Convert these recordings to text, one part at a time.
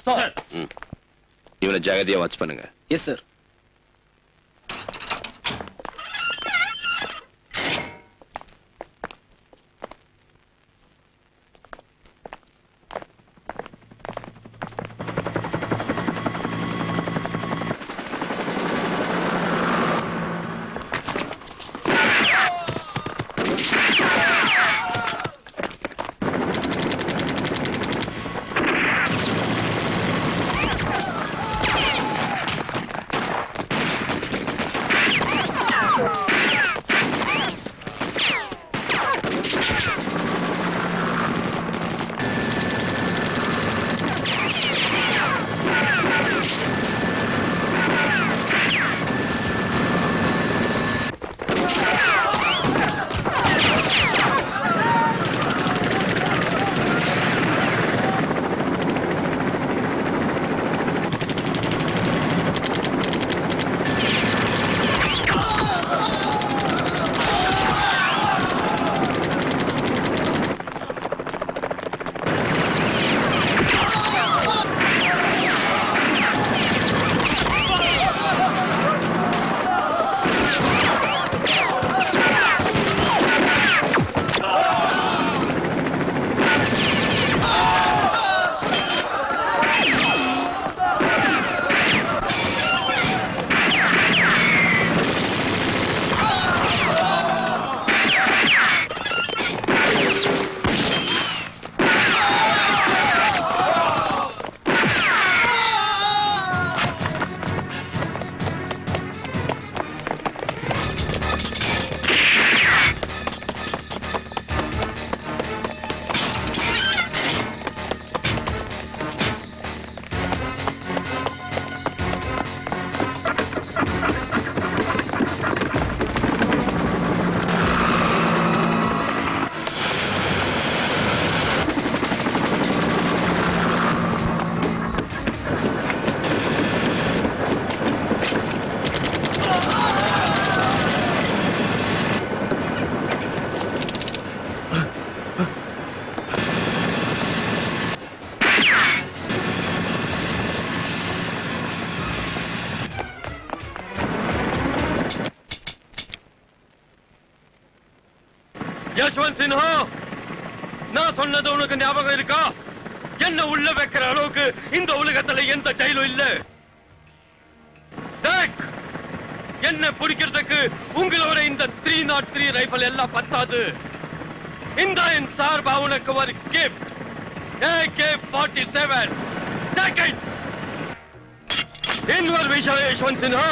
Sir. இவனை ஜாகிரதையா watch பண்ணுங்க. Yes sir. யஷ்வந்த் சின்ஹா, நான் சொன்னது உனக்கு ஞாபகம் இருக்கா? என்ன உள்ள வைக்கிற அளவுக்கு இந்த உலகத்துல எந்த ஜெயிலும் இல்ல. என்ன பிடிக்கிறதுக்கு உங்களோட இந்த 303 ரைபிள் எல்லாம் பத்தாது. இந்த என் சார்பா உனக்கு ஒரு கிஃப்ட், AK-47. இன்னொரு விஷயம் யஷ்வந்த் சின்ஹா,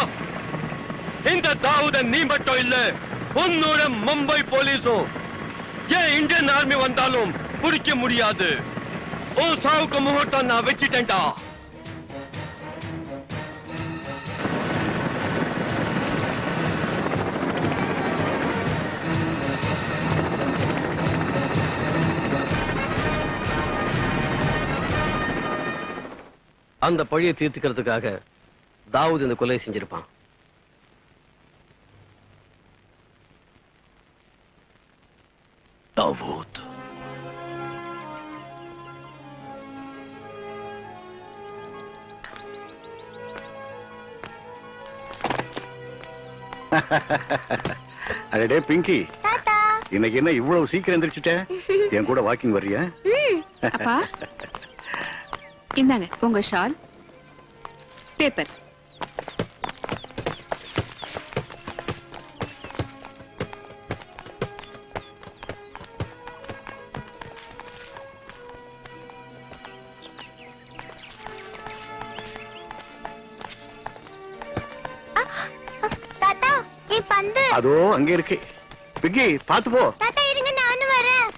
இந்த தாவூத நீ மட்டும் இல்ல, உன்னோட மும்பை போலீஸும் ஏன் இந்தியன் ஆர்மி வந்தாலும் பிடிக்க முடியாது. ஓ சாவுக்கு முகூர்த்தம் நான் வச்சிட்டேன்டா. அந்த பழியை தீர்த்துக்கிறதுக்காக தாவூத் இந்த கொலை செஞ்சிருப்பான். தாவூத் அடடே பிங்கி, இன்னைக்கு என்ன இவ்வளவு சீக்கிரம் எந்திரிச்சிட்ட? என் கூட வாக்கிங் வர்றியா? அப்பா இந்தாங்க உங்க ஷால், பேப்பர். அதோ அங்க இருக்கு. பிங்கி பாத்து போ. தாத்தா இருங்க, நானும் வரேன்.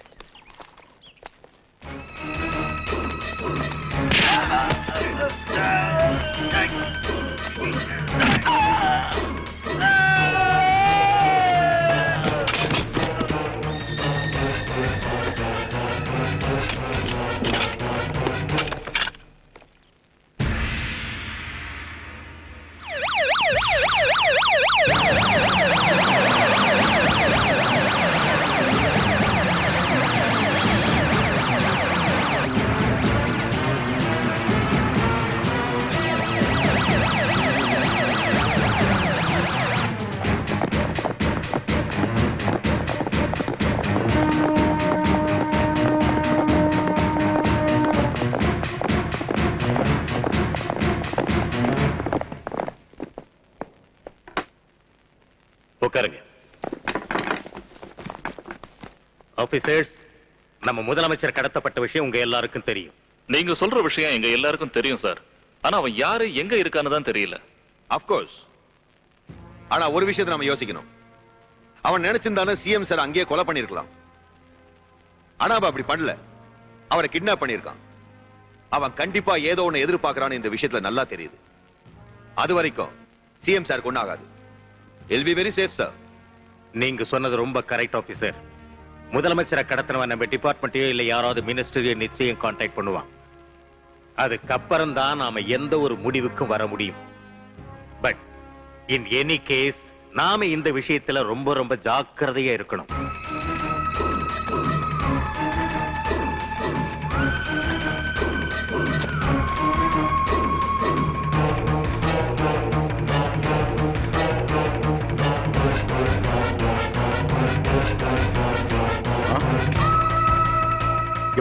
உட்காருங்க. ஆபீசர்ஸ், நம்ம முதலமைச்சர் கடத்தப்பட்ட விஷயம் உங்க எல்லாருக்கும் தெரியும். நீங்க சொல்ற விஷயம் எங்க எல்லாருக்கும் தெரியும் சார். ஆனா அவன் யாரு எங்க இருக்கான்னு தான் தெரியல. அப்கோர்ஸ். ஆனா ஒரு விஷயத்தை நம்ம யோசிக்கணும். அவன் நினைச்சிருந்தானே சிஎம் சார் அங்கேயே கொலை பண்ணிருக்கலாம். ஆனா அவன் அப்படி பண்ணல. அவரை கிட்னாப் பண்ணிருக்கான். அவன் கண்டிப்பா ஏதோ ஒண்ணு எதிர்பார்க்கறான்னு இந்த விஷயத்துல நல்லா தெரியுது. அது வரைக்கும் சிஎம் சார் ஒண்ணு ஆகாது. இல் பி வெரி சேஃப் சார். நீங்க சொன்னது ரொம்ப கரெக்ட் ஆபீசர். முதலமைச்சரை கடத்தினவன் நம்ம டிபார்ட்மெண்ட்டையோ இல்ல யாராவது மினிஸ்டரையோ நிச்சயம் கான்டாக்ட் பண்ணுவான். அதுக்கப்புறம் தான் நாம எந்த ஒரு முடிவுக்கும் வர முடியும். பட் இன் எனி கேஸ் நாம இந்த விஷயத்துல ரொம்ப ரொம்ப ஜாக்கிரதையா இருக்கணும்.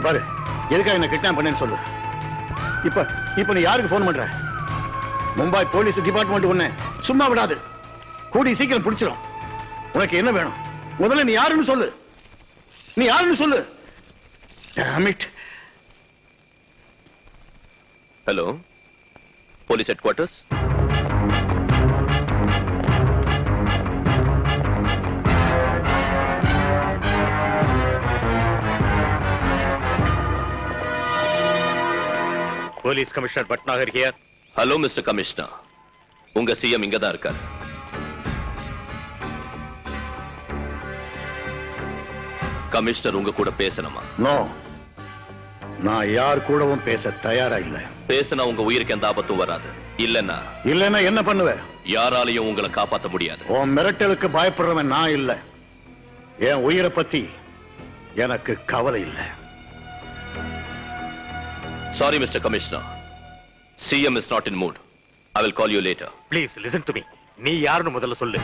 பாரு, எதுக்காக என்ன கிட்னாப் பண்ணேன்னு சொல்லு. இப்ப நீ யாருக்கு போன் பண்ற? மும்பை போலீஸ் டிபார்ட்மெண்ட் உன்னை சும்மா விடாது. கூடி சீக்கிரம் பிடிச்சிடும். உனக்கு என்ன வேணும்? முதல்ல நீ யாருன்னு சொல்லு. நீ யாருன்னு சொல்லு. Damn it. Hello, police head quarters. Police commissioner Bhatnagar here. Hello mister commissioner, உங்க சிஎம் இங்க தான் இருக்காரு. கமிஷனர் உங்க கூட பேசணுமா? நோ, நான் யார் கூடவும் பேச தயாரா இல்ல. பேசினா உங்க உயிருக்கு எந்த ஆபத்தும் வராது. இல்லன்னா என்ன பண்ணுவ? யாராலையும் உங்களை காப்பாற்ற முடியாது. உன் மிரட்டலுக்கு பயப்படுறவன் நான் இல்ல. என் உயிரை பத்தி எனக்கு கவலை இல்லை. Sorry, Mr. Commissioner. CM is not in mood. I will call you later. Please listen to me. நீ யாருன்னு முதல்ல சொல்லு.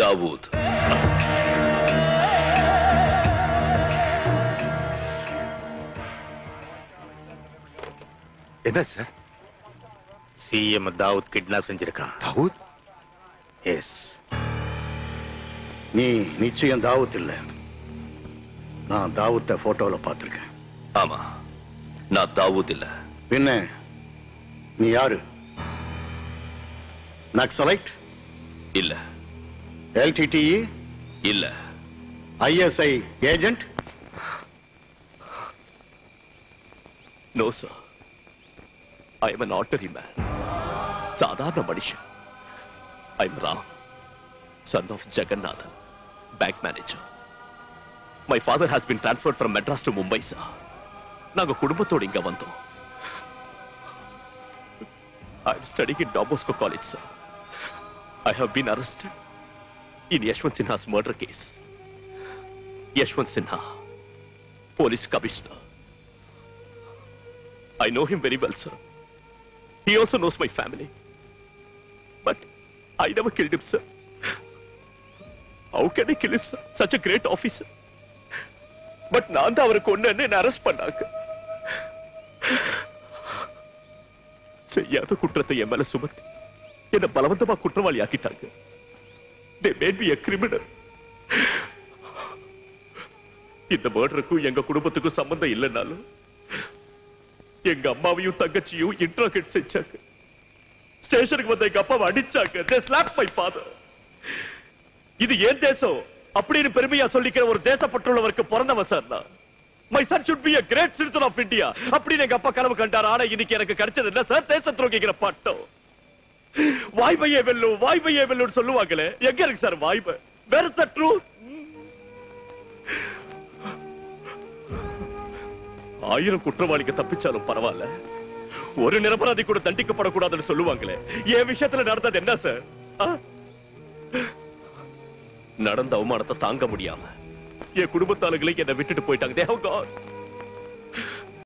தாவூத். என்ன சார்? சிஎம் தாவூத் கிட்னாப் செஞ்சிருக்கான். தாவூத்? எஸ். நீ நிச்சயம் தாவூத் இல்ல. நான் தாவூத்த போட்டோல பார்த்திருக்கேன். ஆமா, நான் தாவூத் இல்ல. பின்ன நீ யாரு? நக்சலைட்? இல்ல. LTTE? இல்ல. ISI agent? No sir. I am an ordinary man. சாதாரண மனுஷன். I am Ram, son of Jagannathan, bank manager. My father has been transferred from Madras to Mumbai, sir. நாங்க குடும்பத்தோட இங்க வந்தோம். I am studying in Don Bosco College, sir. I have been arrested in Yashwant Sinha's murder case. Yashwant Sinha, police commissioner. I know him very well, sir. He also knows my family. But I never killed him, sir. How can I kill him, sir? Such a great officer. But நான் தான் அவரை கொன்னேன்னு என்ன arrest பண்ணாங்க. செய்யாத குற்றத்தை என் மேல சுமத்தி என்ன பலவந்தமா குற்றவாளி ஆக்கிட்டாங்க. They made me a criminal. இந்த மர்டருக்கும் எங்க குடும்பத்துக்கும் சம்பந்தம் இல்லைனாலும் எங்க அம்மாவையும் தங்கச்சியும் இன்ட்ரோகேட் செஞ்சாங்க. ஸ்டேஷனுக்கு வந்த எங்க அப்பாவை அடிச்சாங்க. They slapped my father. இது ஏன் தேசம் அப்படின்னு பெருமையா சொல்லிக்கிற ஒரு தேசப்பற்றுள்ளவருக்கு பிறந்தவன் சார் நான். My son should be a great citizen of India. அப்படின்னு எங்க அப்பா கனவு கண்டார். ஆனா இன்னைக்கு எனக்கு கிடைச்சது என்ன சார்? தேச துரோகிங்கிற பட்டம். வாய்மையே வெல்லும், வாய்மையே வெல்லும் சொல்லுவாங்களே, எங்க இருக்கு சார் வாய்மை? Where is the truth? 1000 குற்றவாளிக்கு தப்பிச்சாலும் பரவாயில்ல, ஒரு நிரபராதி கூட தண்டிக்கப்படக்கூடாதுன்னு சொல்லுவாங்களே, என் விஷயத்துல நடந்தது என்ன சார்? நடந்த அவமானத்தை தாங்க முடியாம என் குடும்பத்தாளுகளை என்னை விட்டுட்டு போயிட்டாங்க. They have gone.